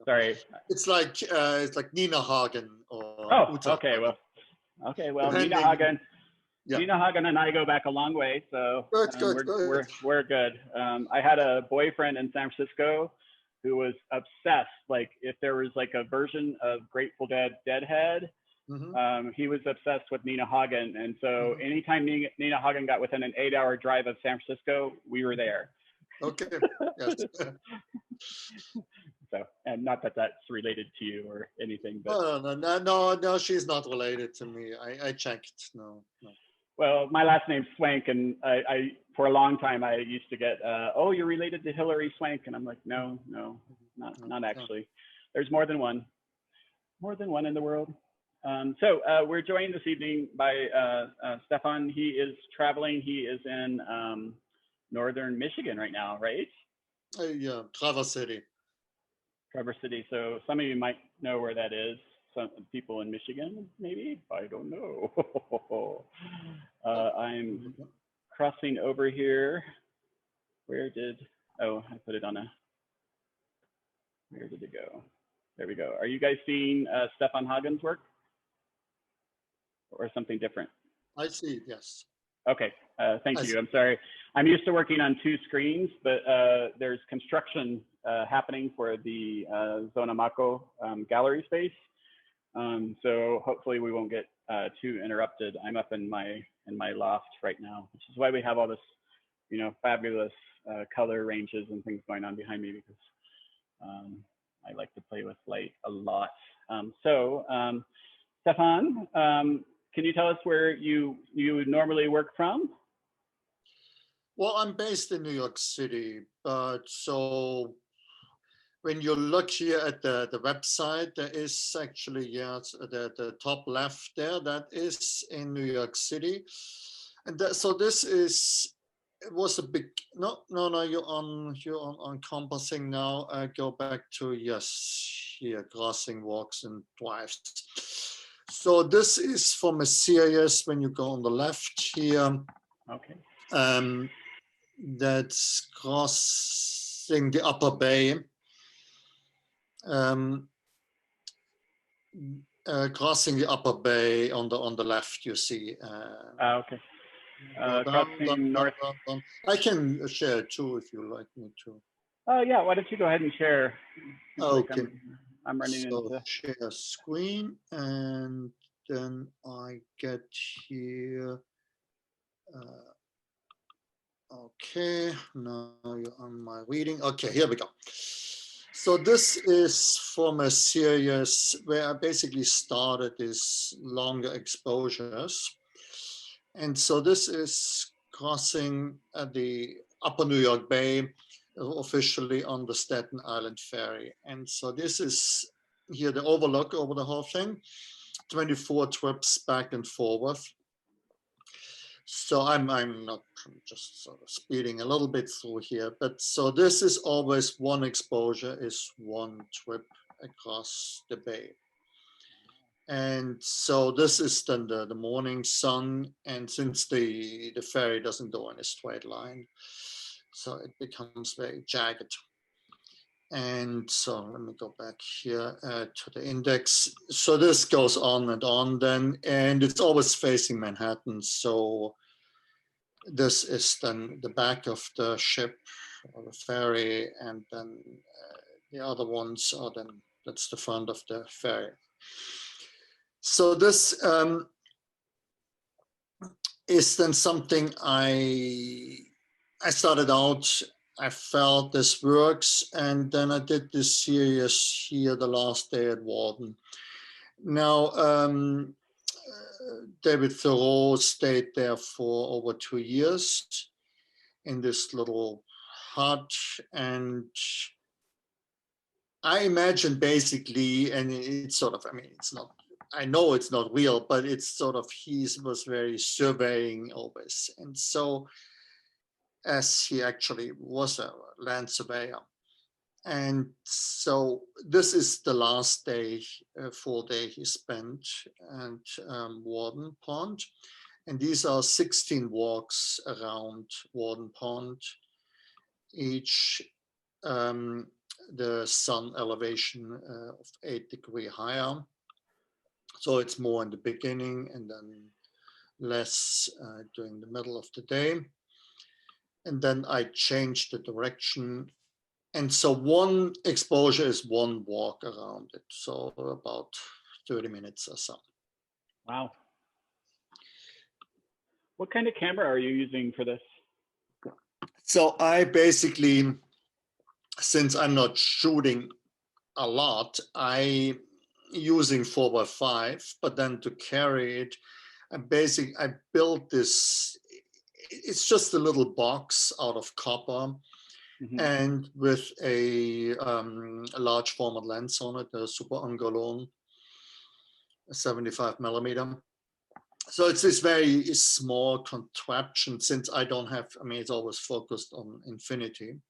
Sorry. It's like Nina Hagen or Oh, Uta okay. Hagen. Well, Depending, Nina Hagen. yeah. Nina Hagen and I go back a long way, so Good. we're good. I had a boyfriend in San Francisco who was obsessed. Like, if there was like a version of Grateful Dead Deadhead, he was obsessed with Nina Hagen, and so anytime Nina Hagen got within an 8-hour drive of San Francisco, we were there. Okay. Yes. So, and not that that's related to you or anything, but no, she's not related to me. I checked. No. Well, my last name's Swank, and I for a long time I used to get, oh, you're related to Hillary Swank, and I'm like, no, not actually. There's more than one in the world. So we're joined this evening by Stefan. He is traveling. He is in northern Michigan right now, right? Yeah, Traverse City. Traverse City. So some of you might know where that is. Some people in Michigan, maybe? I don't know. I'm crossing over here. Where did I put it on where did it go? There we go. Are you guys seeing Stefan Hagen's work? Or something different? I see, yes. Okay, thank you. I'm sorry. I'm used to working on 2 screens, but there's construction happening for the Zona Mako gallery space. So hopefully we won't get too interrupted. I'm up in my loft right now, which is why we have all this, fabulous color ranges and things going on behind me, because I like to play with light a lot. Stefan, can you tell us where you normally work from? Well, I'm based in New York City, but so when you look here at the website, there is actually, the top left there, that is in New York City. And so this is, it was a big, no, you're on compassing now. Go back to, yes, here, crossing, walks and drives. So this is from a series, when you go on the left here. Okay. That's crossing the Upper Bay. Crossing the Upper Bay on the left, you see. Okay. Crossing north. Down. I can share too if you like me to. Oh yeah, why don't you go ahead and share? Okay. Like I'm running into. Share screen, and then I get here. Okay, now you're on my reading. Okay, here we go. So this is from a series where I basically started these longer exposures. And so this is crossing the Upper New York Bay, officially on the Staten Island Ferry. And so this is here the overlook over the whole thing, 24 trips back and forth. So I'm not just sort of speeding a little bit through here, but so this is always one exposure is one trip across the bay. And so this is then the morning sun, and since the ferry doesn't go in a straight line, so it becomes very jagged. And so let me go back here to the index. So this goes on and on then, and it's always facing Manhattan. So this is then the back of the ship or the ferry, and then the other ones are then, that's the front of the ferry. So this is then something I started out, I felt this works, and then I did this series here, The Last Day at Warden. Now, David Thoreau stayed there for over 2 years in this little hut, and I imagine basically, and it's sort of, I mean, it's not, I know it's not real, but it's sort of, he was very surveying always. And so, as he actually was a land surveyor. And so this is the last day, full day he spent at Warden Pond. And these are 16 walks around Warden Pond, each the sun elevation of 8 degrees higher. So it's more in the beginning and then less during the middle of the day. And then I change the direction. And so one exposure is one walk around it. So about 30 minutes or so. Wow. What kind of camera are you using for this? So I basically, since I'm not shooting a lot, I using 4x5, but then to carry it, I built this, it's just a little box out of copper. Mm-hmm. And with a large format lens on it, a Super Angulon, a 75 millimeter. So it's this very small contraption, since I don't have, I mean, it's always focused on infinity.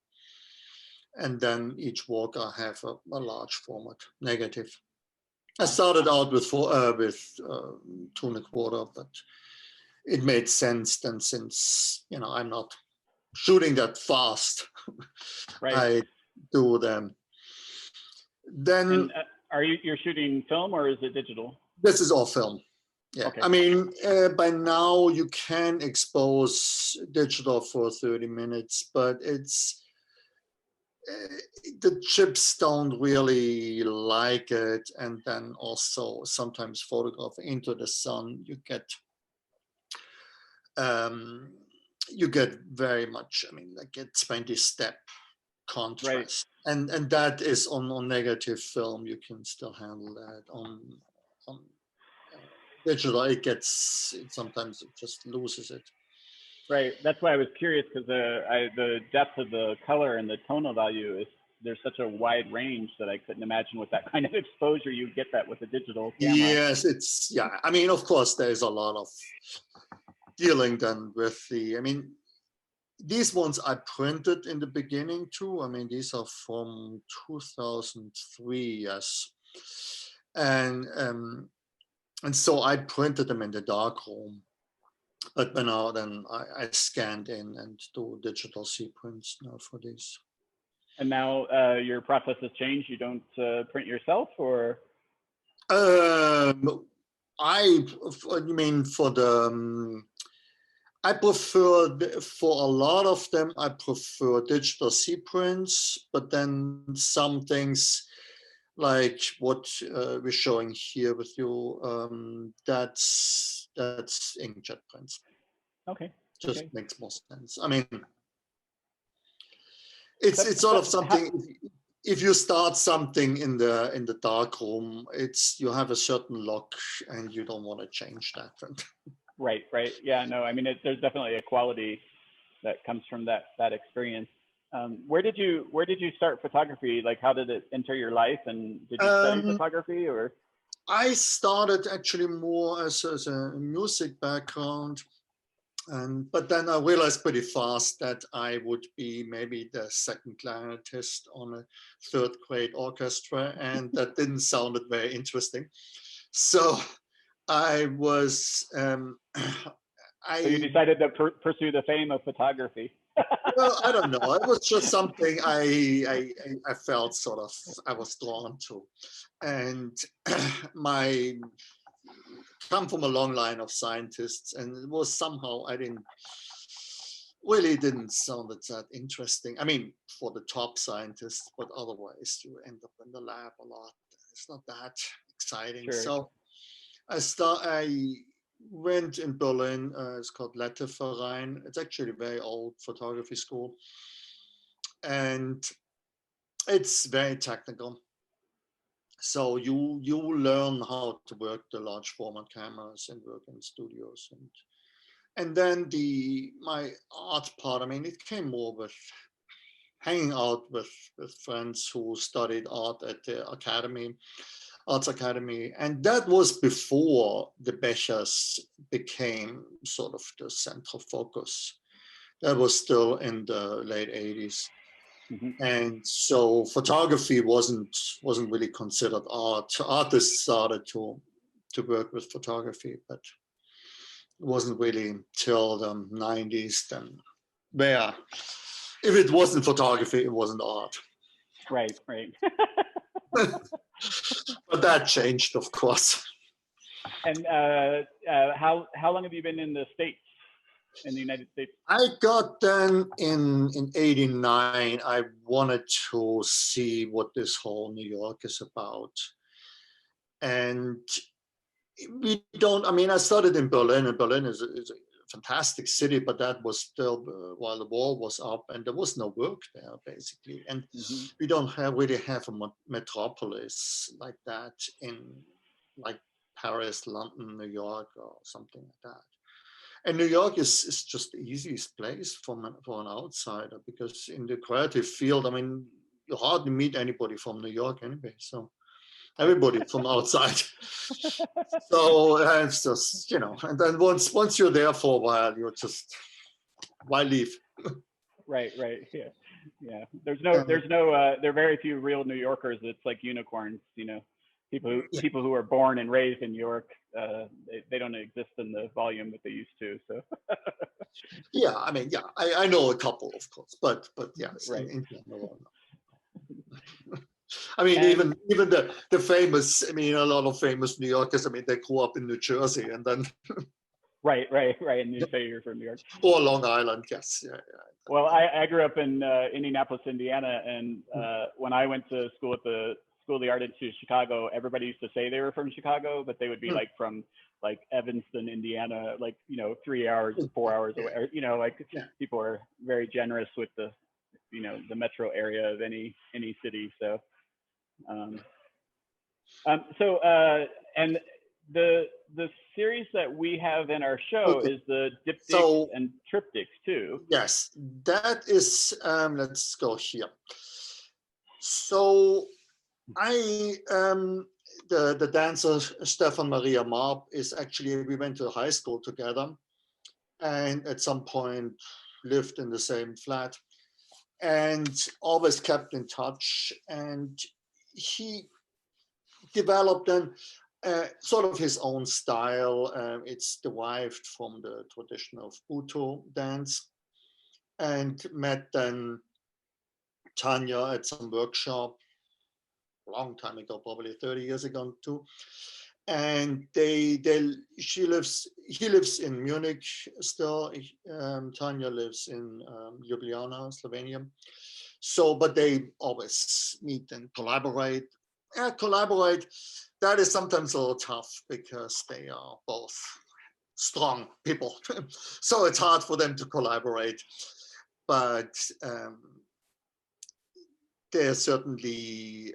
And then each walk I have a large format negative. I started out with 2.25, but it made sense then, since, you know, I'm not shooting that fast. Right. I do them. Then and, you're shooting film or is it digital? This is all film. Yeah, okay. I mean, by now you can expose digital for 30 minutes, but it's the chips don't really like it. And then also sometimes photograph into the sun, you get very much, I mean, like a 20-step contrast. Right. And that is on negative film, you can still handle that. On digital, sometimes it just loses it. Right. That's why I was curious, because the depth of the color and the tonal value there's such a wide range that I couldn't imagine with that kind of exposure you get that with a digital camera. Yes, I mean, of course, there's a lot of dealing done with these ones I printed in the beginning too. I mean, these are from 2003, yes. And so I printed them in the darkroom. But now then I scanned in and do digital sequence now for these. And now your process has changed. You don't print yourself, or? You mean for the? I prefer, for a lot of them, I prefer digital sequence. But then some things, like what we're showing here with you, that's inkjet prints. Okay. Just makes more sense. I mean, it's sort of something. If you start something in the dark room, you have a certain look, and you don't want to change that. Right. Yeah. No. I mean, there's definitely a quality that comes from that experience. Where did you start photography? Like, how did it enter your life? And did you study photography, or? I started actually more as a music background. But then I realized pretty fast that I would be maybe the second clarinetist on a third grade orchestra, and that didn't sound very interesting. So I was. So you decided to pursue the fame of photography. Well, I don't know. It was just something I felt sort of I was drawn to, and come from a long line of scientists, and it was somehow didn't sound that interesting. I mean, for the top scientists, but otherwise you end up in the lab a lot. It's not that exciting. Sure. So I went in Berlin. It's called Letteverein. It's actually a very old photography school, and it's very technical. So you learn how to work the large format cameras and work in studios, and then my art part. I mean, it came more with hanging out with friends who studied art at the arts academy, and that was before the Bechers became sort of the central focus. That was still in the late 80s. Mm-hmm. And so photography wasn't really considered art. Artists started to work with photography, but it wasn't really till the 90s then. If it wasn't photography, it wasn't art. Right, right. But that changed, of course. And how long have you been in the States, in the United States? I got then in '89, I wanted to see what this whole New York is about. And we don't, I mean, I started in Berlin, and Berlin is a fantastic city, but that was still while the wall was up and there was no work there basically. And we don't really have a metropolis like that in like Paris, London, New York, or something like that. And New York is just the easiest place for an outsider, because in the creative field, I mean, you hardly meet anybody from New York anyway. So everybody from outside. So it's just, you know, and then once you're there for a while, you're just, why leave? Right, right, yeah, yeah. There are very few real New Yorkers. It's like unicorns, you know, people who are born and raised in New York. They don't exist in the volume that they used to. So. Yeah, I mean, yeah, I know a couple, of course, but yes, right. in general, no. I mean, And, even the famous, I mean, a lot of famous New Yorkers, I mean, they grew up in New Jersey and then. right. And you say you're from New York. Or Long Island, yes. Yeah. Well, I grew up in Indianapolis, Indiana, and when I went to school at the School of the Art Institute of Chicago, everybody used to say they were from Chicago, but they would be like from like Evanston, Indiana, like, you know, 3 hours, 4 hours away, or, you know, like people are very generous with the, you know, the metro area of any city. So, and the series that we have in our show is the diptychs and triptychs too. Yes, that is, let's go here. So the dancer Stefan Maria Marb is actually, we went to high school together and at some point lived in the same flat and always kept in touch. And he developed then sort of his own style. It's derived from the tradition of Buto dance, and met then Tanya at some workshop a long time ago, probably 30 years ago too. And he lives in Munich still. Tanya lives in Ljubljana, Slovenia. So, but they always meet and collaborate. That is sometimes a little tough because they are both strong people. So it's hard for them to collaborate. But they're certainly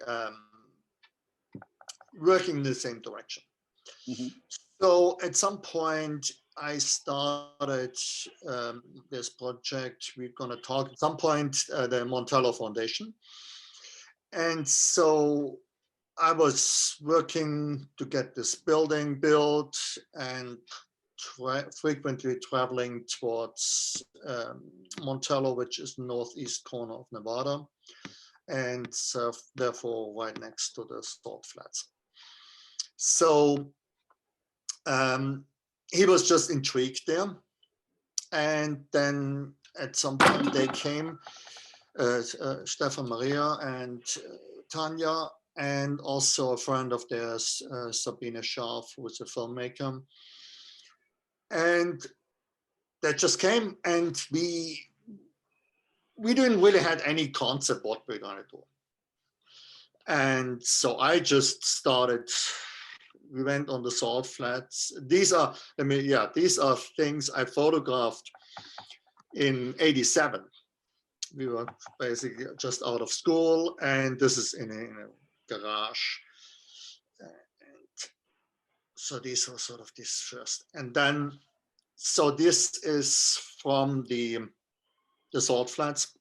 working in the same direction. So at some point, I started this project. We're going to talk at some point, the Montello Foundation. And so I was working to get this building built and frequently traveling towards Montello, which is the northeast corner of Nevada, and therefore right next to the salt flats. So he was just intrigued there. And then at some point they came, Stefan Maria and Tanya, and also a friend of theirs, Sabine Scharf, who was a filmmaker. And that just came, and we didn't really have any concept what we're going to do. And so I just started, we went on the salt flats. These are things I photographed in '87. We were basically just out of school, and this is in a garage. And so these are sort of this first. And then, so this is from the salt flats.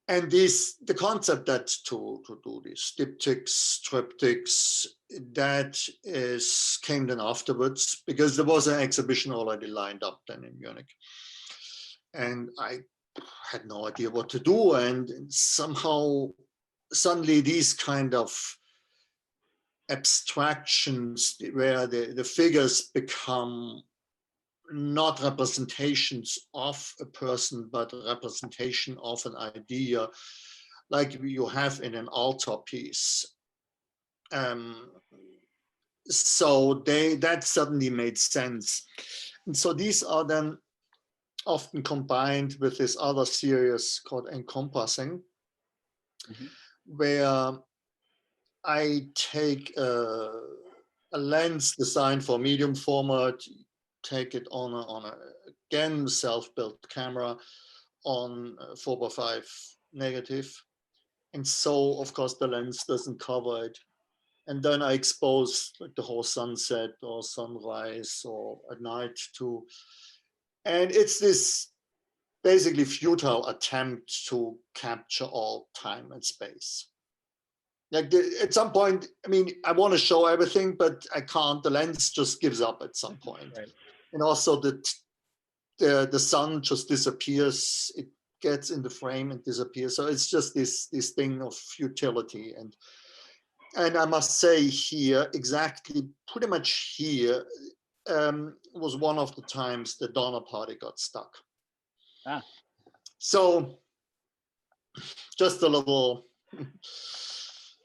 And the concept that to do these diptychs, triptychs, that came then afterwards, because there was an exhibition already lined up then in Munich. And I had no idea what to do. And somehow, suddenly these kind of abstractions where the figures become not representations of a person, but a representation of an idea, like you have in an altarpiece. So that suddenly made sense. And so these are then often combined with this other series called encompassing, where I take a lens designed for medium format, take it on a again self-built camera on 4x5 negative, and so of course the lens doesn't cover it. And then I expose like the whole sunset or sunrise or at night too. And it's this basically futile attempt to capture all time and space. Like at some point, I mean, I want to show everything, but I can't. The lens just gives up at some point. Right. And also the sun just disappears. It gets in the frame and disappears. So it's just this thing of futility. And I must say here, exactly, pretty much here, was one of the times the Donner Party got stuck. Ah. So just a little.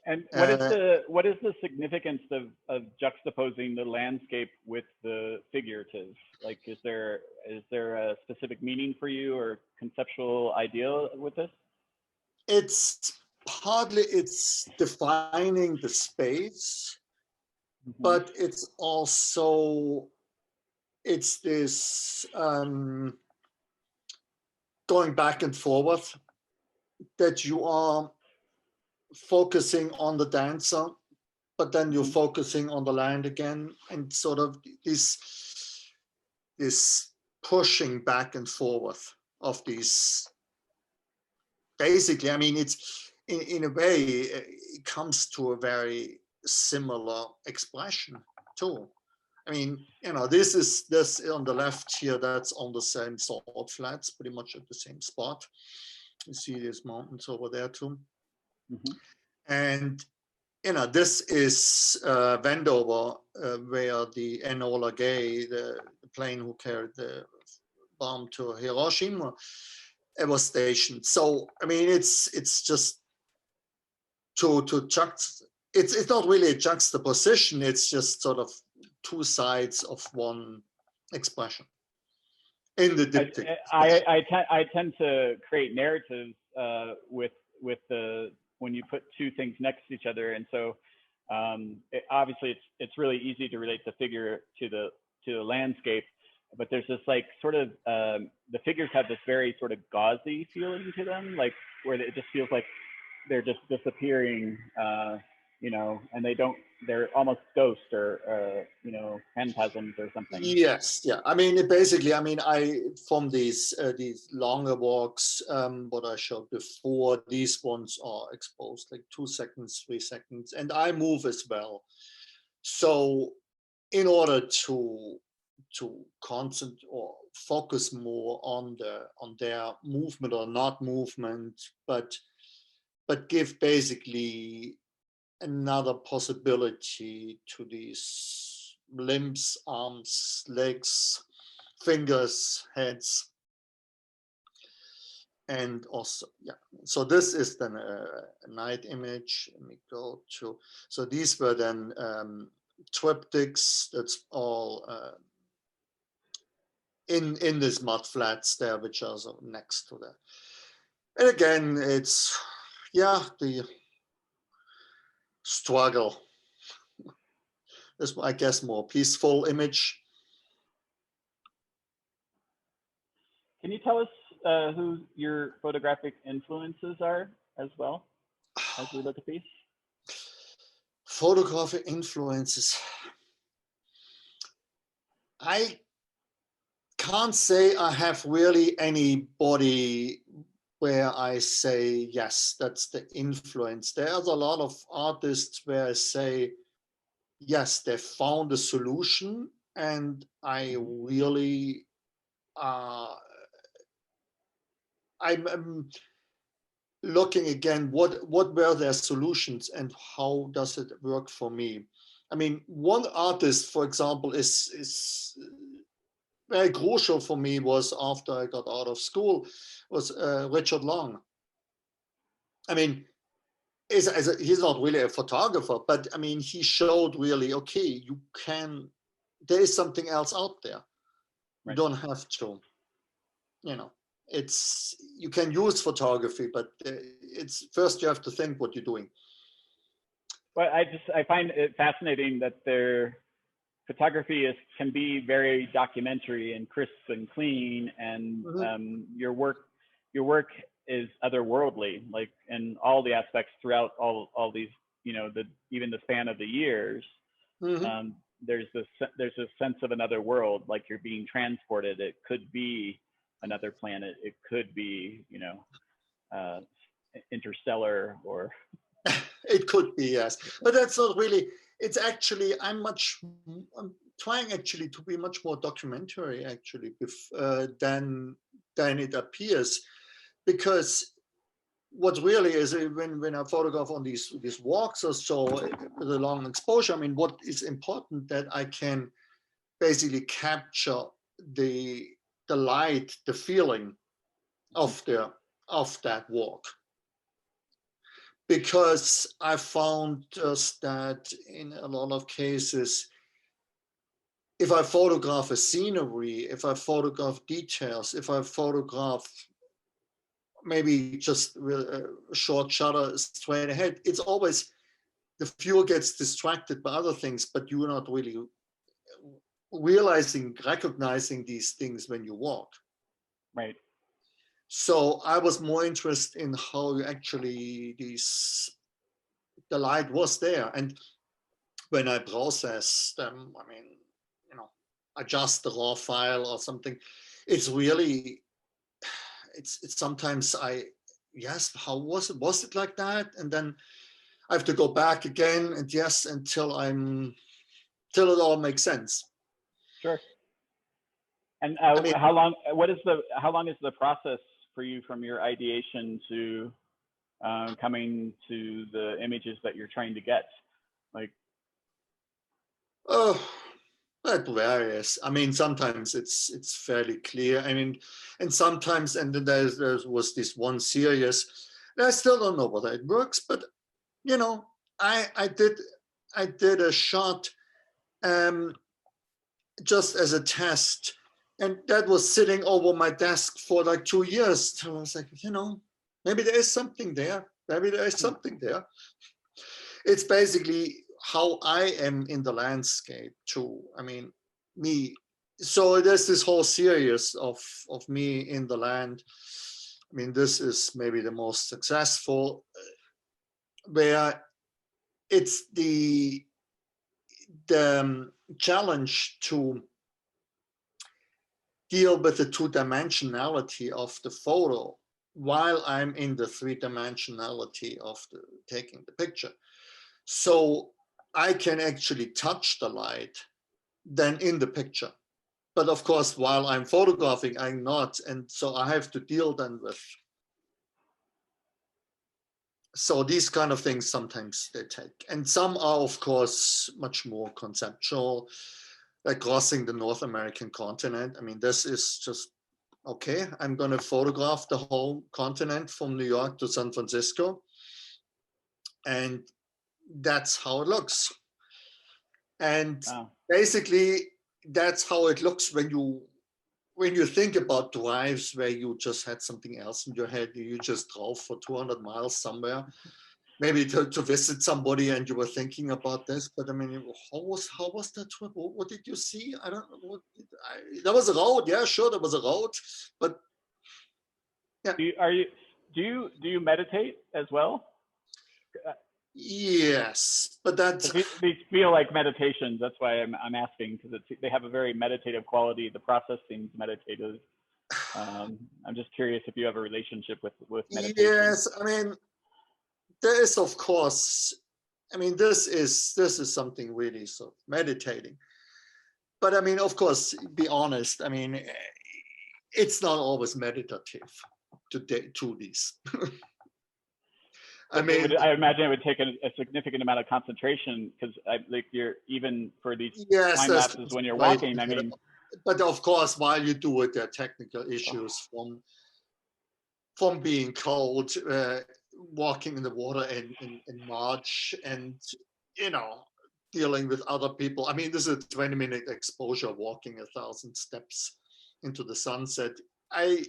And what is the significance of juxtaposing the landscape with the figurative? Like, is there a specific meaning for you or conceptual idea with this? It's partly defining the space, but it's also this going back and forward, that you are focusing on the dancer, but then you're focusing on the land again, and sort of this pushing back and forth of these. Basically, I mean, it's in a way, it comes to a very similar expression too. I mean, you know, this on the left here, that's on the same salt flats, pretty much at the same spot. You see these mountains over there too. And, you know, this is Wendover, where the Enola Gay, the plane who carried the bomb to Hiroshima, it was stationed. So, I mean, it's just it's not really a juxtaposition, it's just sort of two sides of one expression in the diptych. I tend to create narratives with the when you put two things next to each other, and so obviously it's really easy to relate the figure to the landscape, but there's this like sort of the figures have this very sort of gauzy feeling to them, like where it just feels like they're just disappearing, you know, and they're almost ghosts or, you know, phantasms or something. Yes, yeah. I mean, from these longer walks, what I showed before, these ones are exposed like 2 seconds, 3 seconds, and I move as well. So in order to concentrate or focus more on their movement or not movement, but give basically another possibility to these limbs, arms, legs, fingers, heads. And also, yeah, so this is then a night image. Let me go to, so these were then triptychs. That's all in this mud flats there, which are so next to that. And again, it's, yeah, the struggle. This, I guess, more peaceful image. Can you tell us who your photographic influences are as well as we look at these? Photographic influences. I can't say I have really anybody where I say, yes, that's the influence. There's a lot of artists where I say, yes, they found a solution, and I really, I'm looking again, what were their solutions and how does it work for me? I mean, one artist, for example, is very crucial for me, was after I got out of school, was Richard Long. I mean, he's not really a photographer, but I mean, he showed really, okay, there is something else out there. You Right. don't have to, you can use photography, but it's first you have to think what you're doing. Well, I find it fascinating that photography can be very documentary and crisp and clean, and your work is otherworldly, like in all the aspects throughout all these, even the span of the years. There's a sense of another world, like you're being transported. It could be another planet. It could be, interstellar, or it could be, yes, but that's not really. It's actually I'm trying actually to be much more documentary actually than it appears, because what really is when I photograph on these walks or so with a long exposure, I mean, what is important that I can basically capture the light, the feeling of that walk. Because I found just that in a lot of cases, if I photograph a scenery, if I photograph details, if I photograph maybe just a short shutter straight ahead, it's always the viewer gets distracted by other things, but you're not really recognizing these things when you walk. Right. So I was more interested in how actually the light was there. And when I process them, I mean, adjust the raw file or something, it's really, it's sometimes how was it? Was it like that? And then I have to go back again and until it all makes sense. Sure. And how long is the process for you from your ideation to coming to the images that you're trying to get? Like, oh, that varies. I mean, sometimes it's fairly clear. I mean, and sometimes, and then there was this one series. I still don't know whether it works, but I did a shot just as a test, and that was sitting over my desk for like 2 years. So I was like, maybe there is something there. Maybe there is something there. It's basically how I am in the landscape too. I mean, me. So there's this whole series of me in the land. I mean, this is maybe the most successful, where it's the challenge to deal with the two-dimensionality of the photo while I'm in the three-dimensionality of taking the picture. So I can actually touch the light then in the picture. But of course, while I'm photographing, I'm not. And so I have to deal then with. So these kind of things sometimes they take. And some are, of course, much more conceptual, like crossing the North American continent. I mean, this is just, okay, I'm going to photograph the whole continent from New York to San Francisco. And that's how it looks. And basically, that's how it looks when you think about drives where you just had something else in your head. You just drove for 200 miles somewhere, maybe to visit somebody, and you were thinking about this. But I mean, how was that trip? What did you see? I don't know. There was a road. Yeah, sure, there was a road. But yeah. Do you meditate as well? Yes, but these feel like meditations. That's why I'm asking, because they have a very meditative quality. The process seems meditative. I'm just curious if you have a relationship with meditation. Yes, I mean, there is, of course. I mean, this is something really sort of meditating. But I mean, of course, be honest. I mean, it's not always meditative to do these. I imagine it would take a significant amount of concentration, because you're even for these time lapses when you're walking. I mean, but of course, while you do it, there are technical issues from being cold, walking in the water in March and, you know, dealing with other people. I mean, this is a 20-minute exposure, walking 1,000 steps into the sunset. I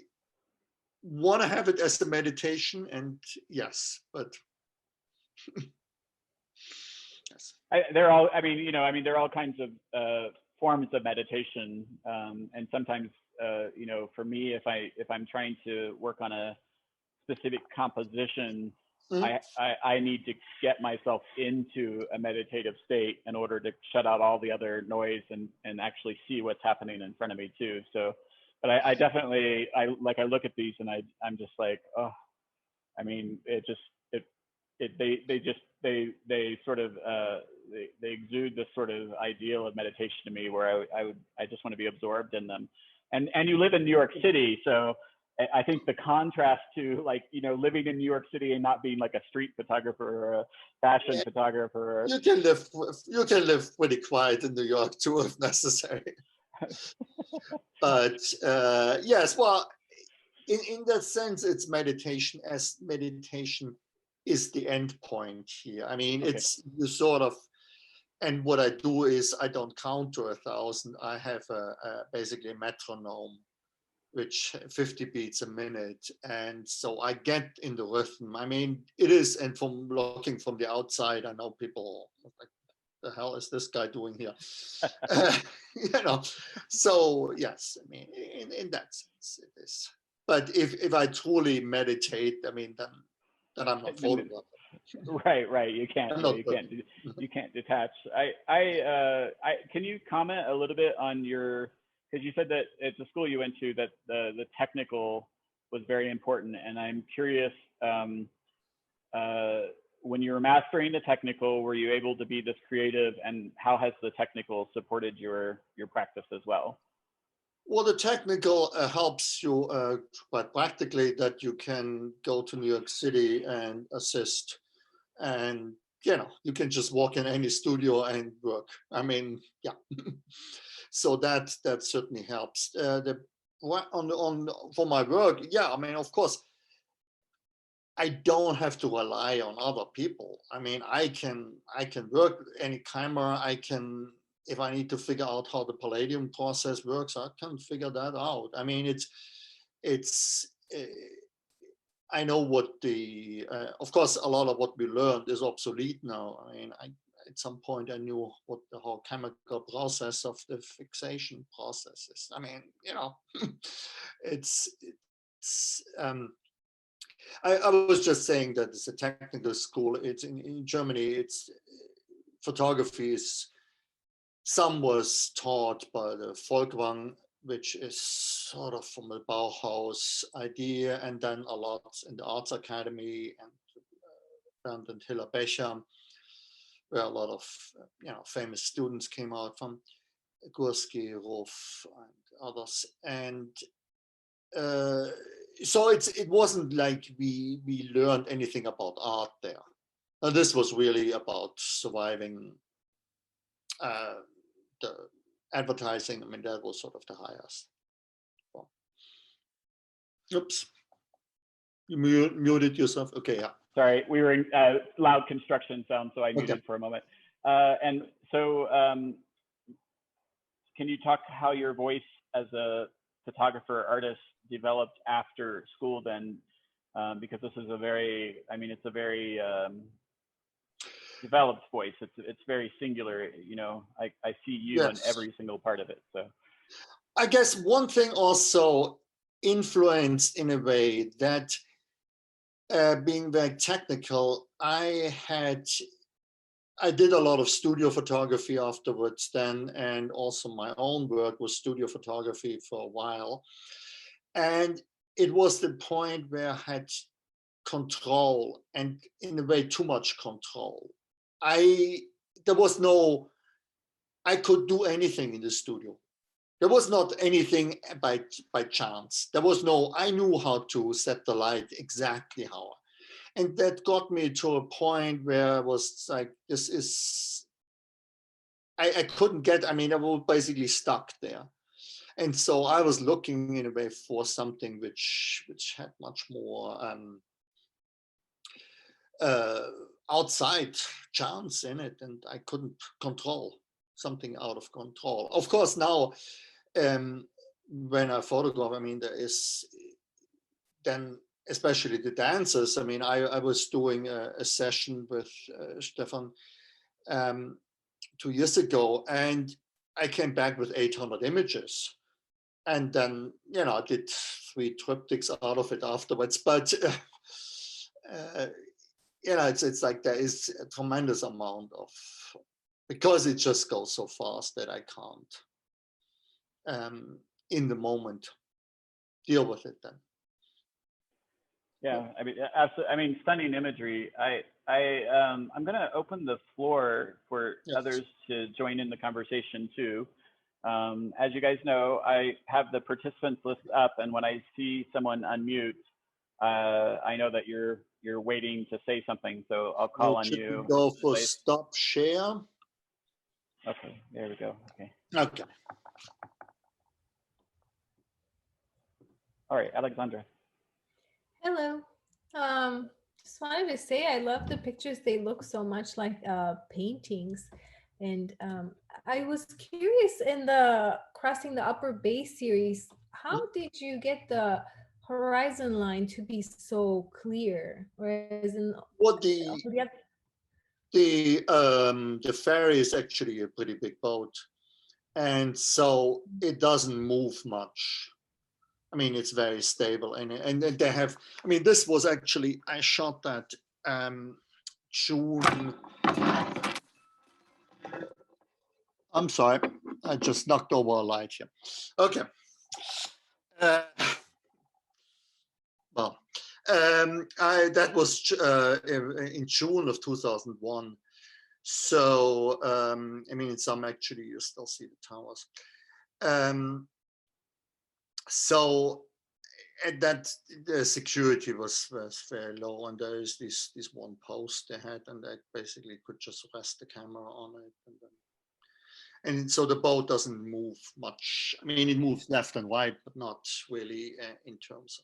want to have it as a meditation, and yes, but yes. They're all, I mean, there are all kinds of forms of meditation. And sometimes, for me, if I'm trying to work on a specific composition, I need to get myself into a meditative state in order to shut out all the other noise and actually see what's happening in front of me too. So, but I definitely, I look at these and I'm just like, oh, I mean, they sort of, they exude this sort of ideal of meditation to me, where I just want to be absorbed in them. And you live in New York City, so I think the contrast to, like, living in New York City and not being like a street photographer or a fashion photographer. You can live pretty quiet in New York too, if necessary. But yes, well, in that sense, it's meditation, as meditation is the end point here. I mean, okay. It's the sort of, and what I do is I don't count to 1,000. I have basically a metronome, which 50 beats a minute. And so I get in the rhythm. I mean, it is, and from looking from the outside, I know people like, the hell is this guy doing here? So yes, I mean, in that sense it is. But if I truly meditate, I mean, then I'm not photographer. Right. You can't detach. Can you comment a little bit on because you said that at the school you went to, that the technical was very important, and I'm curious, when you were mastering the technical, were you able to be this creative, and how has the technical supported your practice as well? Well, the technical helps you quite practically, that you can go to New York City and assist, and you can just walk in any studio and work. I mean, yeah. So that certainly helps. For my work, yeah. I mean, of course, I don't have to rely on other people. I mean, I can work with any camera. I can, if I need to figure out how the Palladium process works, I can figure that out. I mean, I know what of course, a lot of what we learned is obsolete now. I mean, at some point I knew what the whole chemical process of the fixation process is. I mean, I was just saying that it's a technical school. It's in Germany. It's photography is, some was taught by the Folkwang, which is sort of from the Bauhaus idea, and then a lot in the Arts Academy and Hiller Becher, where a lot of famous students came out from, Gursky, Ruff, and others. And so it wasn't like we learned anything about art there. Now, this was really about surviving the advertising. I mean, that was sort of the highest. Well, oops, you muted yourself. Okay, yeah. Sorry, we were in loud construction sound, so I muted for a moment. And so, can you talk how your voice as a photographer artist developed after school then? Because this is it's a very developed voice. It's very singular. I see you on every single part of it. So I guess one thing also influenced in a way that being very technical, I did a lot of studio photography afterwards then, and also my own work was studio photography for a while. And it was the point where I had control, and in a way too much control. I could do anything in the studio. There was not anything by chance. I knew how to set the light exactly how. And that got me to a point where I was like, I couldn't get, I was basically stuck there. And so I was looking in a way for something which had much more outside chance in it, and I couldn't control something out of control. Of course, now when I photograph, I mean, there is then, especially the dancers. I mean, I was doing a session with Stefan 2 years ago, and I came back with 800 images. And then, you know, I did 3 triptychs out of it afterwards. But, you know, it's like there is a tremendous amount of, because it just goes so fast that I can't, in the moment, deal with it then. Yeah, I mean, absolutely. I mean, stunning imagery. I'm going to open the floor for others to join in the conversation too. As you guys know, I have the participants list up, and when I see someone unmute, I know that you're waiting to say something, so I'll call on you. Go for stop share. Okay, there we go. Okay. Okay. All right, Alexandra. Hello. Just wanted to say I love the pictures. They look so much like paintings. And I was curious, in the Crossing the Upper Bay series, how did you get the horizon line to be so clear? Whereas in the ferry is actually a pretty big boat, and so it doesn't move much. I mean, it's very stable, and they have. I mean, this was actually, I shot that June. I'm sorry, I just knocked over a light here. Okay. Well, that was in June of 2001. So, I mean, in some actually you still see the towers. So, and that the security was very low, and there is this one post they had, and I basically could just rest the camera on it, and so the boat doesn't move much. I mean, it moves left and right, but not really in terms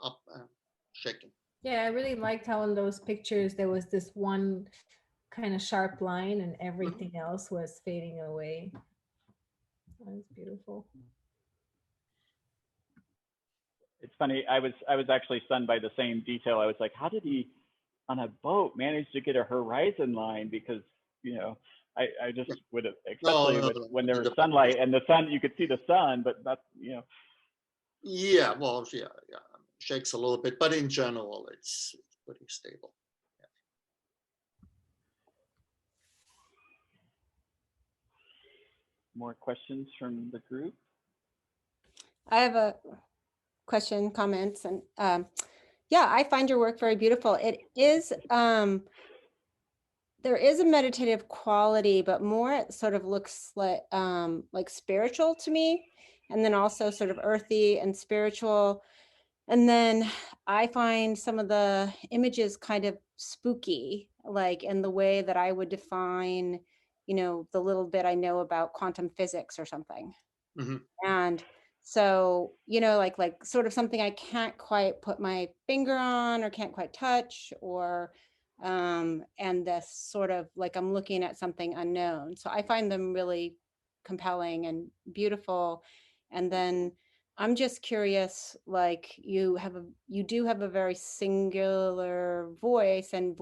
of up shaking. Yeah, I really liked how in those pictures there was this one kind of sharp line, and everything else was fading away. That was beautiful. It's funny. I was actually stunned by the same detail. I was like, how did he, on a boat, manage to get a horizon line? Because, you know, I just would have, especially when there was sunlight and the sun, you could see the sun, but that's, you know. Yeah, well, yeah, shakes a little bit, but in general, it's pretty stable. Yeah. More questions from the group? I have a question, comments, and yeah, I find your work very beautiful. It is, there is a meditative quality, but more it sort of looks like spiritual to me, and then also sort of earthy and spiritual. And then I find some of the images kind of spooky, like in the way that I would define, you know, the little bit I know about quantum physics or something. And so, you know, like sort of something I can't quite put my finger on or can't quite touch, or and this sort of like I'm looking at something unknown. So I find them really compelling and beautiful. And then I'm just curious, like you do have a very singular voice and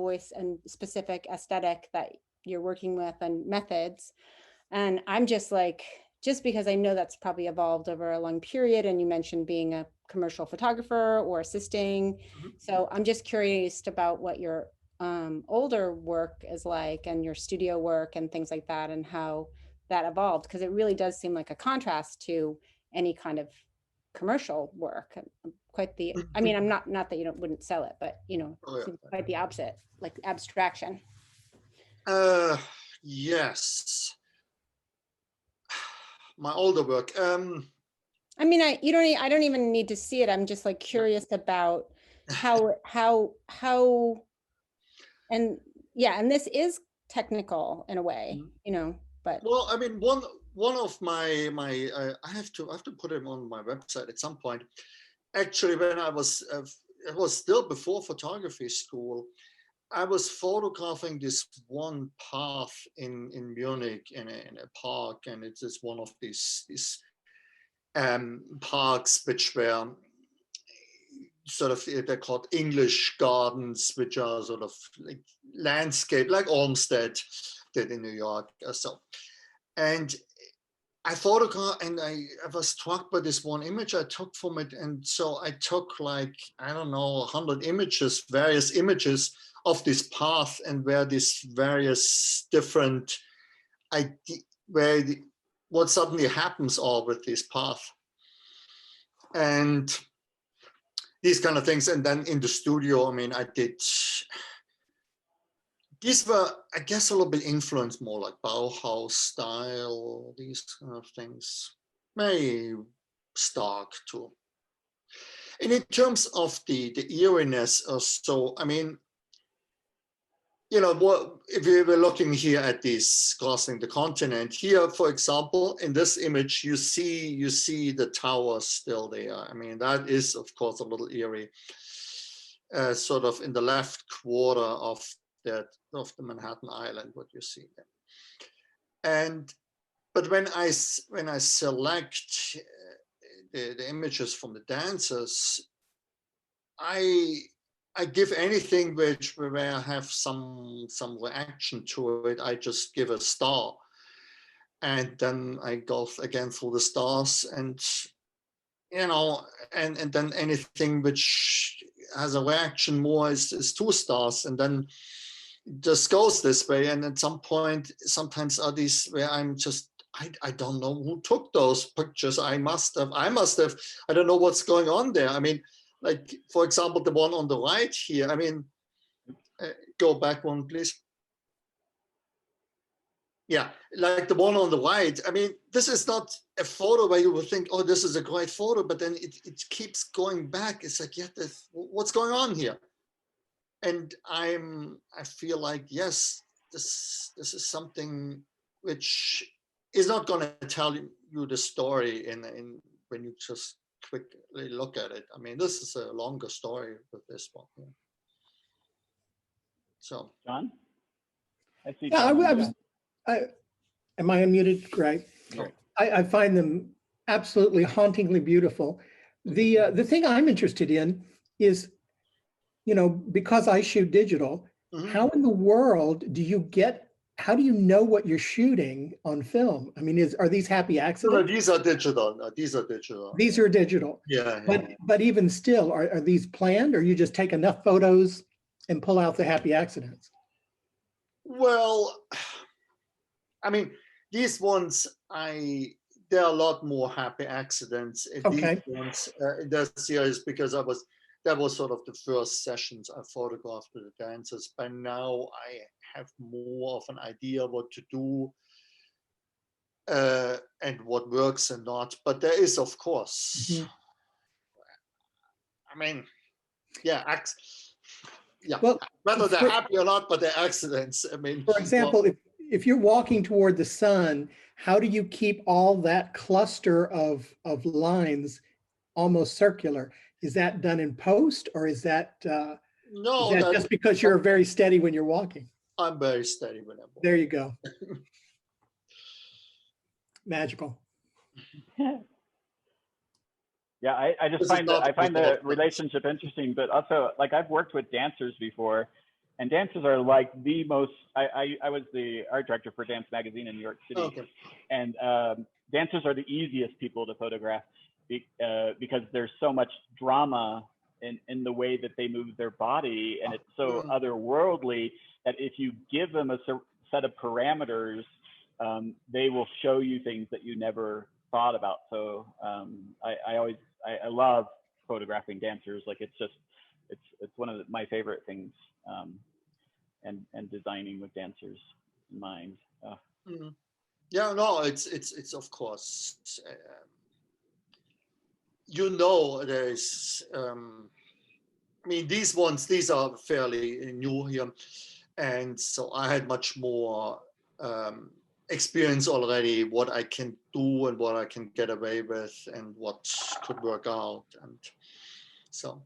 specific aesthetic that you're working with and methods. And I'm just like, just because I know that's probably evolved over a long period, and you mentioned being a commercial photographer or assisting. So I'm just curious about what your older work is like, and your studio work and things like that, and how that evolved, because it really does seem like a contrast to any kind of commercial work. Quite the, I mean, I'm not that you wouldn't sell it, but you know, quite the opposite, like abstraction. Yes. My older work. I mean, I don't even need to see it. I'm just like curious about how, and yeah, and this is technical in a way, you know, but. Well, I mean, one of my I have to put it on my website at some point. Actually, when I was it was still before photography school. I was photographing this one path in Munich in a park, and it is one of these parks which were sort of, they're called English gardens, which are sort of like landscape, like Olmsted did in New York or so. And I photographed, and I was struck by this one image I took from it. And so I took like, I don't know, 100 images, various images of this path, and where these various different, what suddenly happens all with this path. And these kind of things. And then in the studio, I mean, I did, these were, I guess, a little bit influenced more like Bauhaus style, these kind of things. Very stark too. And in terms of the eeriness or so, I mean, you know, what if we were looking here at this crossing the continent here, for example, in this image, you see the tower still there. I mean, that is, of course, a little eerie, sort of in the left quarter of the Manhattan Island, what you see there. But when I select the images from the dancers, I give anything where I have some reaction to it, I just give a star. And then I go again through the stars, and, you know, and then anything which has a reaction more is 2 stars. And then it just goes this way. And at some point, sometimes are these where I'm just, I don't know who took those pictures. I must have, I don't know what's going on there. I mean, like, for example, the one on the right here, I mean, go back one, please. Yeah, like the one on the right. I mean, this is not a photo where you would think, oh, this is a great photo, but then it keeps going back. It's like, yeah, what's going on here? And I feel like, yes, this is something which is not going to tell you the story in when you just quickly look at it. I mean, this is a longer story with this one. Yeah. So, John? I see. Yeah, John. Am I unmuted? Great. no. I find them absolutely hauntingly beautiful. The thing I'm interested in is, you know, because I shoot digital, how in the world do you get, how do you know what you're shooting on film? I mean, are these happy accidents? No, these are digital. These are digital. These are digital. Yeah. But even still, are these planned, or you just take enough photos and pull out the happy accidents? Well, I mean, these ones, there are a lot more happy accidents in Okay. these ones in that series, because that was sort of the first sessions I photographed with the dancers. By now, I have more of an idea what to do and what works and not. But there is, of course, I mean, yeah, Well, whether they're happy or not, but they're accidents. I mean, for example, if you're walking toward the sun, how do you keep all that cluster of lines almost circular? Is that done in post, or is that just because you're very steady when you're walking? I'm very steady when I'm walking. There you go. Magical. Yeah, I just find the relationship interesting, but also, like, I've worked with dancers before, and dancers are like the most. I was the art director for Dance Magazine in New York City, okay. And dancers are the easiest people to photograph because there's so much drama in the way that they move their body, and it's so otherworldly that if you give them a set of parameters, they will show you things that you never thought about. So I love photographing dancers. Like, it's one of my favorite things, and designing with dancers in mind. Yeah, no, it's of course, you know, there's I mean, these are fairly new here, and so I had much more experience already, what I can do and what I can get away with and what could work out. And so,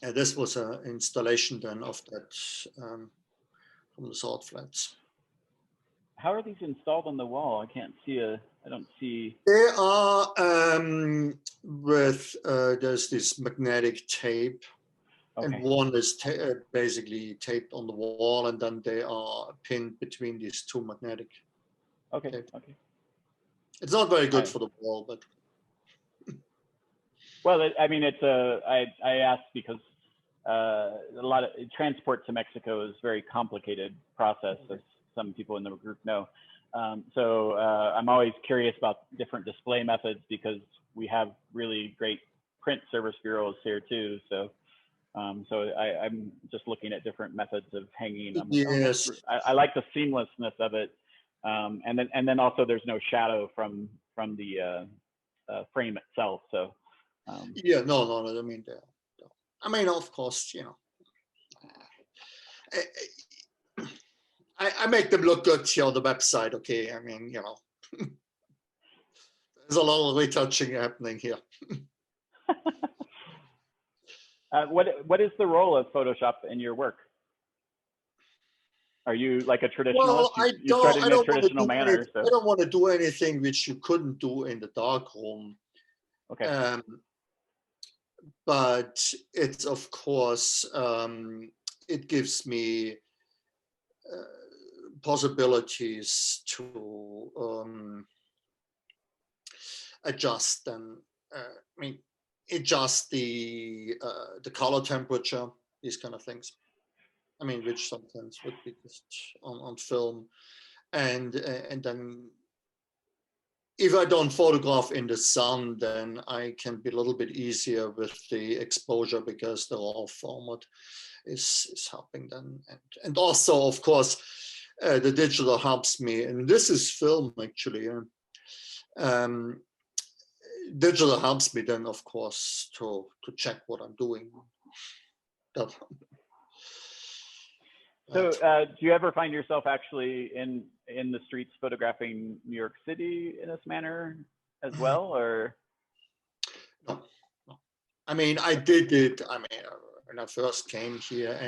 this was an installation then of that from the salt flats. How are these installed on the wall? I can't see I don't see. They are with, there's this magnetic tape, Okay. and one is basically taped on the wall, and then they are pinned between these two magnetic. Okay. tape. Okay. It's not very good for the wall, but. Well, I mean, I asked because a lot of transport to Mexico is a very complicated process, as some people in the group know. So I'm always curious about different display methods because we have really great print service bureaus here too. So I'm just looking at different methods of hanging. Yes. I like the seamlessness of it, and then also there's no shadow from the frame itself. So. Yeah, no. I mean, of course, you know, I make them look good here on the website. Okay, I mean, you know, there's a lot of retouching happening here. What is the role of Photoshop in your work? Are you like a traditionalist? Well, I don't want to do anything which you couldn't do in the darkroom. Okay. But it's, of course, it gives me possibilities to adjust and adjust the color temperature, these kind of things. I mean, which sometimes would be just on film, and then if I don't photograph in the sun, then I can be a little bit easier with the exposure because the raw format is helping then. And also, of course, the digital helps me. And this is film, actually. Digital helps me then, of course, to check what I'm doing. So do you ever find yourself actually in the streets photographing New York City in this manner as well, or? No. I mean, I did it, I mean, when I first came here,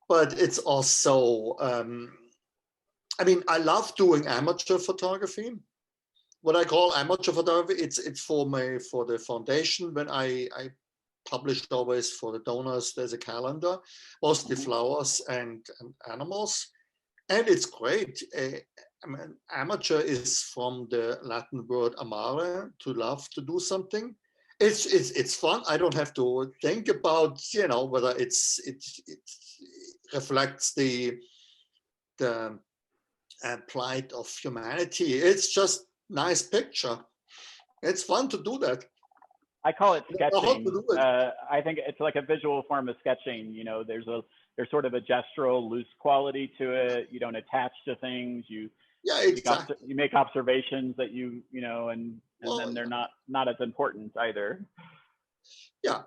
but it's also, I mean, I love doing amateur photography. What I call amateur photography, it's for the foundation. When I published always for the donors, there's a calendar, mostly flowers and animals, and it's great. I mean, amateur is from the Latin word amare, to love, to do something. It's fun. I don't have to think about, you know, whether it reflects the plight of humanity. It's just nice picture. It's fun to do that. I call it sketching. I think it's like a visual form of sketching. You know, there's sort of a gestural, loose quality to it. You don't attach to things. You make observations that you know, and then they're not as important either. Yeah.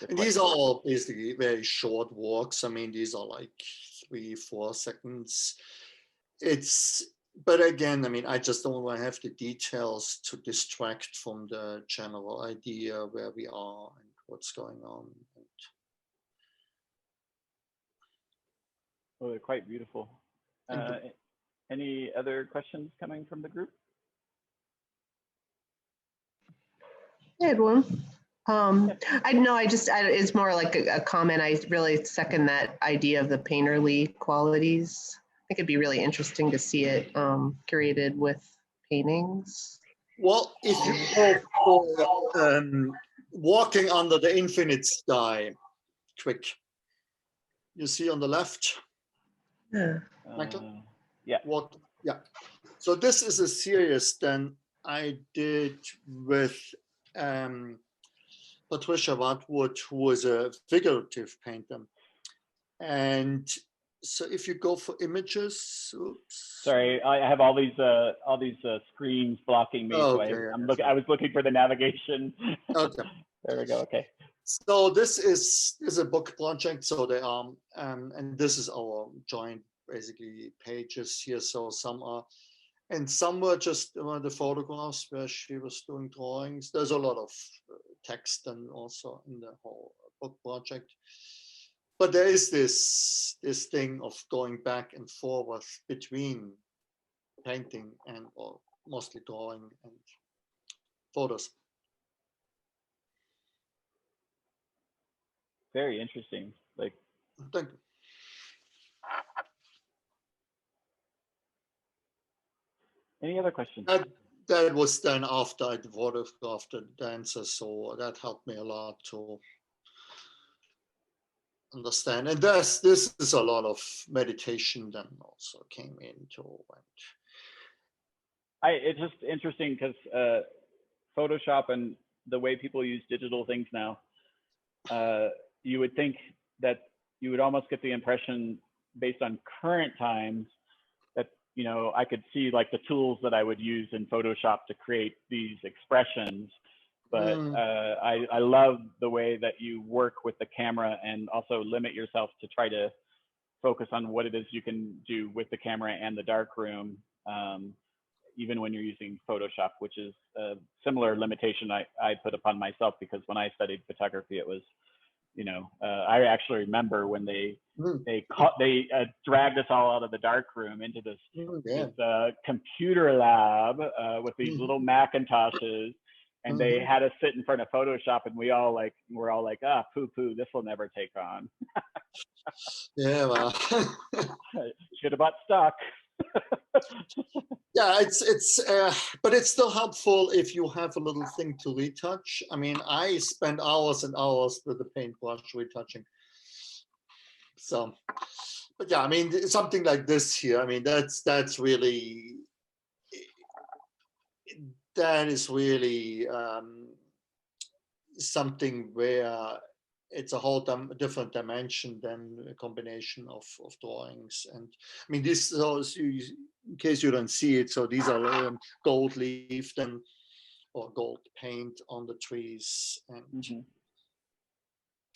And these are all basically very short walks. I mean, these are like 3-4 seconds. But again, I mean, I just don't want to have the details to distract from the general idea where we are and what's going on. Well, they're quite beautiful. Any other questions coming from the group? I had one. It's more like a comment. I really second that idea of the painterly qualities. I think it'd be really interesting to see it curated with paintings. Well, if you go for walking under the infinite sky, quick, you see on the left, Michael? Yeah. Yeah. So this is a series then I did with Patricia Watwood, who was a figurative painter. And so if you go for images, oops. Sorry, I have all these screens blocking me. Okay, so I was looking for the navigation. Okay. There we go. Okay. So this is a book project. So they are, and this is our joint basically pages here. So some are And some were just the photographs where she was doing drawings. There's a lot of text and also in the whole book project. But there is this thing of going back and forth between painting and or mostly drawing and photos. Very interesting. Like, Thank you. any other questions? That was then after I photographed the dancers, so that helped me a lot to understand. And this is a lot of meditation then also came into. It's just interesting because Photoshop and the way people use digital things now, you would think that you would almost get the impression based on current times that, you know, I could see like the tools that I would use in Photoshop to create these expressions. But I love the way that you work with the camera and also limit yourself to try to focus on what it is you can do with the camera and the darkroom, even when you're using Photoshop, which is a similar limitation I put upon myself, because when I studied photography, it was, you know, I actually remember when they dragged us all out of the darkroom into this computer lab with these little Macintoshes. And they had us sit in front of Photoshop, and we're all like, poo, this will never take on. Yeah, well. Should have bought stock. Yeah, but it's still helpful if you have a little thing to retouch. I mean, I spend hours and hours with the paintbrush retouching. So, but yeah, I mean, something like this here, I mean, that's really, that is really something where it's a whole different dimension than a combination of drawings. And I mean, this is, in case you don't see it, so these are gold leaf then, or gold paint on the trees. And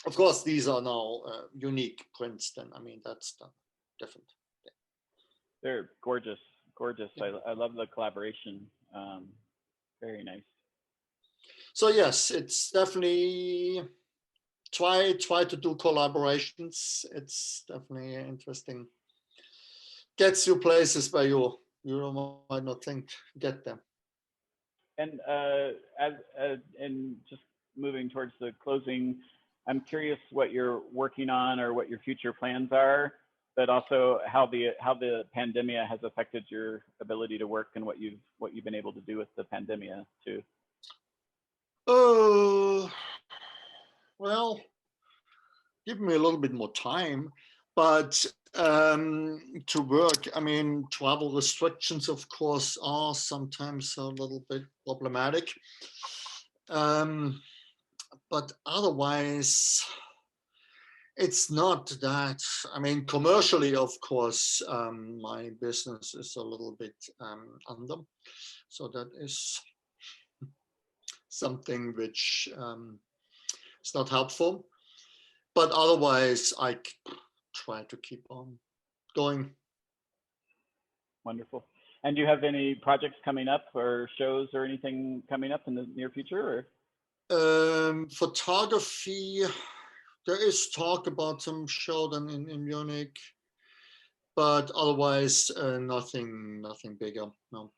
of course, these are now unique prints then. I mean, that's different. They're gorgeous, gorgeous. Yeah. I love the collaboration. Very nice. So yes, it's definitely try to do collaborations. It's definitely interesting. Gets you places where you might not think get them. And and just moving towards the closing, I'm curious what you're working on or what your future plans are, but also how the pandemic has affected your ability to work and what you've been able to do with the pandemic too. Oh, well, give me a little bit more time, but to work, I mean, travel restrictions, of course, are sometimes a little bit problematic. But otherwise, it's not that, I mean, commercially, of course, my business is a little bit under. So that is something which is not helpful. But otherwise, I try to keep on going. Wonderful. And do you have any projects coming up or shows or anything coming up in the near future? Or? Photography, there is talk about some show then in Munich, but otherwise nothing bigger. No,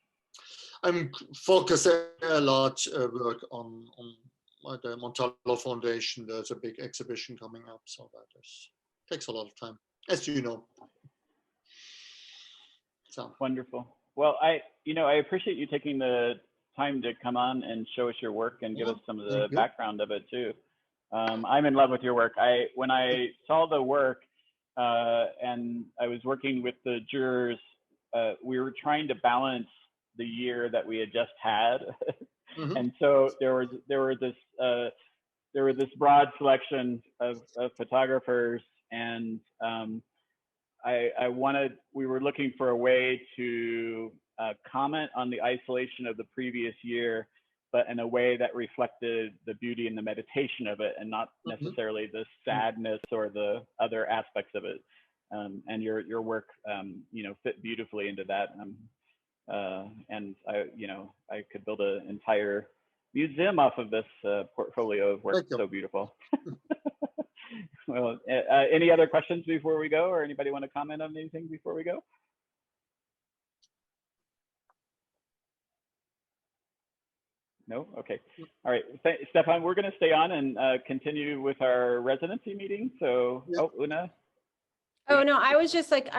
I'm focusing a lot work on the Montalvo Foundation. There's a big exhibition coming up, so that takes a lot of time, as you know. So wonderful. Well, I appreciate you taking the time to come on and show us your work and give us some of the background of it too. I'm in love with your work. When I saw the work and I was working with the jurors, we were trying to balance the year that we had just had. And so there was this broad selection of photographers, and we were looking for a way to comment on the isolation of the previous year, but in a way that reflected the beauty and the meditation of it, and not necessarily the sadness or the other aspects of it. And your work, fit beautifully into that. I'm And I could build an entire museum off of this portfolio of work. So beautiful. Well, any other questions before we go, or anybody want to comment on anything before we go? No? Okay. All right. Stefan, we're going to stay on and continue with our residency meeting. So, oh, Una. Oh, no, I was just like,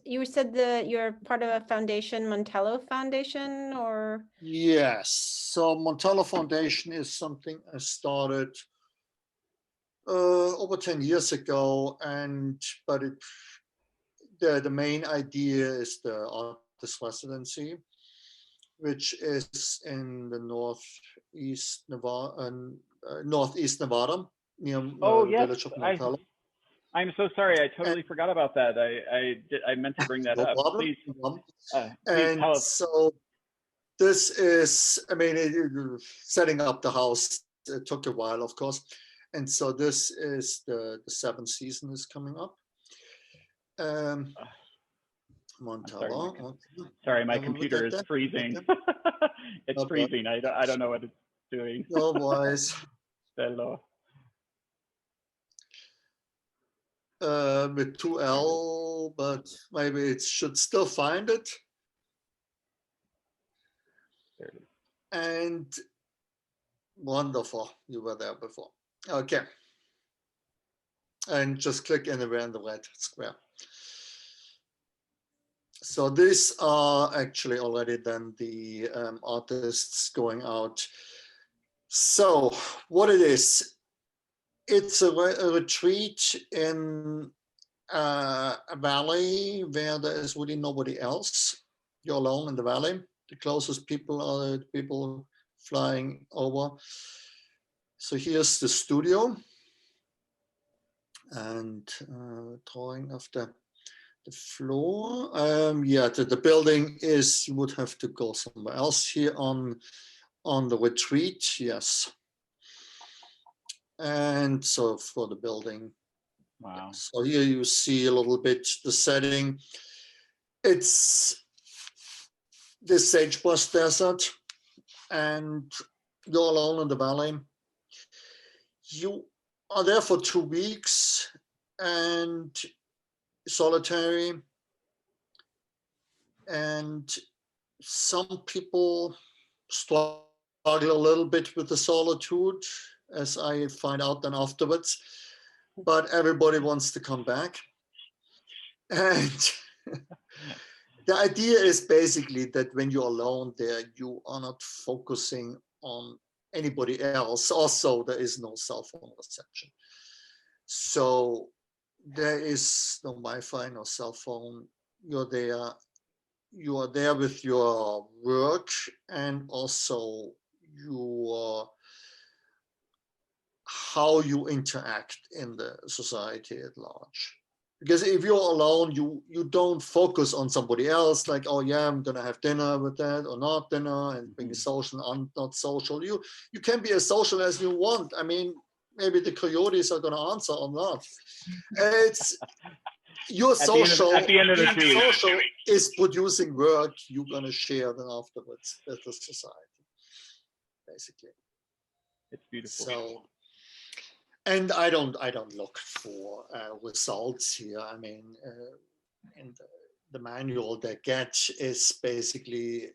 you said you're part of a foundation, Montello Foundation, or? Yes. So Montello Foundation is something I started over 10 years ago, but the main idea is the artist residency, which is in the northeast Nevada, near the village of Montello. I'm so sorry. I totally forgot about that. I meant to bring that up. Problem. Please, and tell us. So this is, setting up the house, it took a while, of course. And so this is the 7th season is coming up. Montello. Sorry, my computer is freezing. It's freezing. I don't know what it's doing. No worries. Hello. With 2L, but maybe it should still find it. There it is. And wonderful, you were there before. Okay. And just click anywhere in the red square. So these are actually already then the artists going out. So what it is, it's a retreat in a valley where there is really nobody else. You're alone in the valley. The closest people are the people flying over. So here's the studio and drawing of the floor. The building is, you would have to go somewhere else here on the retreat, yes. And so for the building. Wow. So here you see a little bit the setting. It's the sagebrush desert and you're alone in the valley. You are there for 2 weeks and solitary. And some people struggle a little bit with the solitude, as I find out then afterwards, but everybody wants to come back. And the idea is basically that when you're alone there, you are not focusing on anybody else. Also, there is no cell phone reception. So there is no Wi-Fi, no cell phone. You're there. You are there with your work and also how you interact in the society at large. Because if you're alone, you don't focus on somebody else, like, oh yeah, I'm gonna have dinner with that or not dinner, and being social and not social. You can be as social as you want. I mean, maybe the coyotes are gonna answer or not. It's you're social. At the end of the day, social is producing work you're gonna share then afterwards with the society, basically. It's beautiful. So, and I don't look for results here. I mean, in the manual they get is basically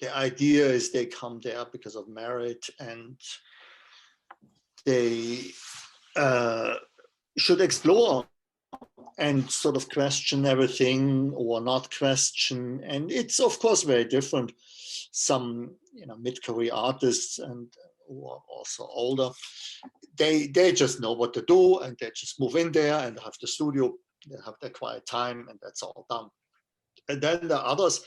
the idea is they come there because of merit and they should explore and sort of question everything or not question. And it's of course very different. Some mid-career artists and who are also older, they just know what to do and they just move in there and have the studio, they have their quiet time and that's all done. And then the others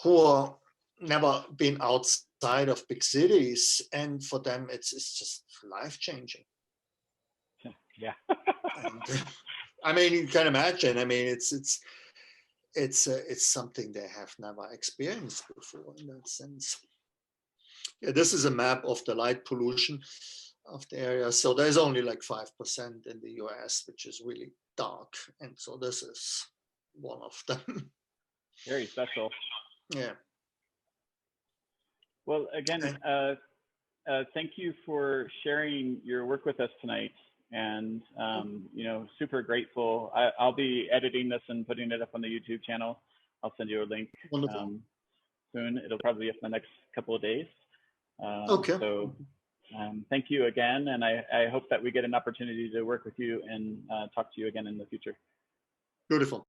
who are never been outside of big cities, and for them it's just life-changing. Yeah. And, I mean, you can imagine. I mean, it's something they have never experienced before in that sense. Yeah, this is a map of the light pollution of the area. So there's only like 5% in the US, which is really dark. And so this is one of them. Very special. Yeah. Well, again, thank you for sharing your work with us tonight. And, you know, super grateful. I'll be editing this and putting it up on the YouTube channel. I'll send you a link soon. It'll probably be up in the next couple of days. Okay. So thank you again. And I hope that we get an opportunity to work with you and talk to you again in the future. Beautiful.